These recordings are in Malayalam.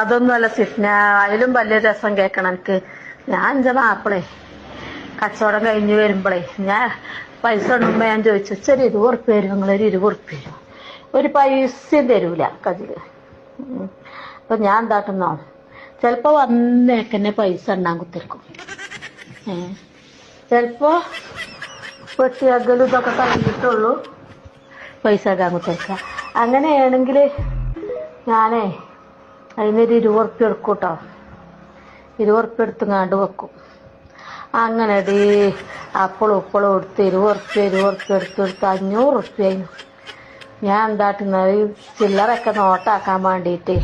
അതൊന്നുമല്ല സിഫ്ന, അതിലും വലിയ രസം കേക്കണം എനിക്ക്. ഞാൻ എന്റെ മാപ്പിളേ കച്ചവടം കഴിഞ്ഞ് വരുമ്പോഴേ ഞാൻ പൈസ ഉണ്ടുമ്പോ ഞാൻ ചോദിച്ചു, ചെറിയ 20 ഉറുപ്പ്യ തരും, നിങ്ങളൊരു 20 ഉറുപ്പ്യ തരും. ഒരു പൈസയും തരൂല കജില്. അപ്പൊ ഞാൻ എന്താട്ടുന്നോ, ചിലപ്പോ വന്നേക്കന്നെ പൈസ എണ്ണാൻ കുത്തിരിക്കും. ചിലപ്പോ വെട്ടിയകലും ഇതൊക്കെ കഴിഞ്ഞിട്ടുള്ളൂ പൈസ ഇടാൻ കുത്തിരിക്ക. അങ്ങനെയാണെങ്കിൽ ഞാനേ അതിനൊരു 20 ഉറുപ്പ്യ എടുക്കും കേട്ടോ. 20 ഉറുപ്പ്യ എടുത്തുങ്ങാണ്ട് വെക്കും. അങ്ങനെ ഡീ അപ്പോഴും ഇപ്പോഴും എടുത്ത് 20 ഉറുപ്പ്യ എടുത്ത് 500 ഉറുപ്പ്യ. ഞാൻ എന്താട്ടുന്നത്, ചില്ലറൊക്കെ നോട്ടാക്കാൻ വേണ്ടിയിട്ട്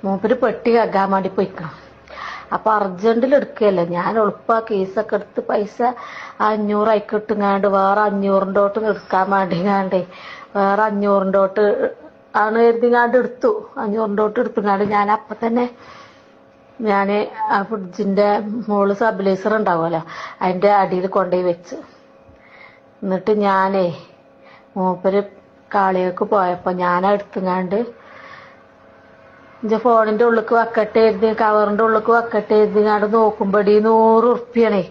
മൂപ്പര് പെട്ടി കക്കാൻ വേണ്ടി പോയിക്കണം. അപ്പൊ അർജന്റിൽ എടുക്കുകയല്ലേ, ഞാൻ എളുപ്പ കേസൊക്കെ എടുത്ത് പൈസ 500 ആയിക്കിട്ടുങ്ങാണ്ട് വേറെ 500-ൻ്റെ തൊട്ട് എടുക്കാൻ വേണ്ടിങ്ങാണ്ടേ വേറെ 500-ൻ്റെ തൊട്ട് ആണ് എഴുതിങ്ങാണ്ട് എടുത്തു. 500-ൻ്റെ തൊട്ട് എടുത്തുങ്ങാണ്ട് ഞാൻ അപ്പം തന്നെ ഞാൻ ആ ഫ്രിഡ്ജിന്റെ മുകളിൽ സ്റ്റെബിലൈസർ ഉണ്ടാവുമല്ലോ അതിന്റെ അടിയിൽ കൊണ്ടുപോയി വെച്ച്. എന്നിട്ട് ഞാനേ മൂപ്പര് കാളികൾക്ക് പോയപ്പോ ഞാനെടുത്തുങ്ങാണ്ട് എന്റെ ഫോണിന്റെ ഉള്ളിക്ക് വെക്കട്ടെ എഴുതി, കവറിന്റെ ഉള്ളിക്ക് വെക്കട്ടെ എഴുതിങ്ങാണ്ട് നോക്കുമ്പോടി 100 ഉറുപ്പ്യാണേ.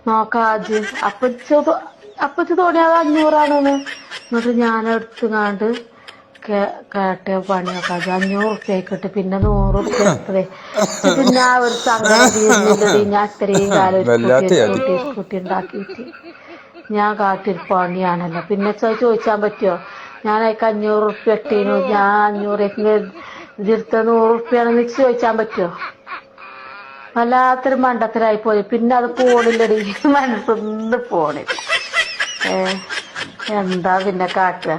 നോക്കാജ് അപ്പച്ച് തോന്നിയത് 500-ആണെന്ന്. എന്നിട്ട് ഞാനെടുത്തുങ്ങാണ്ട് കേട്ട പണിയൊക്കെ 500 ഉറുപ്പ്യ ആയിക്കോട്ടെ, പിന്നെ 100 ഉറുപ്പ്യ എടുത്തതേ. പിന്നെ ആ ഒരു സങ്കടം തീർന്നില്ലടി. ഞാൻ ഇത്രയും കാലം സ്കൂട്ടി ഉണ്ടാക്കിയിട്ട് ഞാൻ കാട്ടിൽ പണിയാണല്ലോ. പിന്നെ ചോദിച്ചാൻ പറ്റുമോ, ഞാൻ അതിക്ക് 500 ഉറുപ്പ്യ ഇട്ടീനു, ഞാൻ 500 ഇതിർത്ത 100 ഉറുപ്പ്യാണെന്ന് ചോദിച്ചാൻ പറ്റുമോ? വല്ലാത്തൊരു മണ്ടത്തരായി പോയി. പിന്നെ അത് പോണില്ലടി, മനസ്സൊന്ന് പോണില്ല. എന്താ പിന്നെ കാട്ടുക.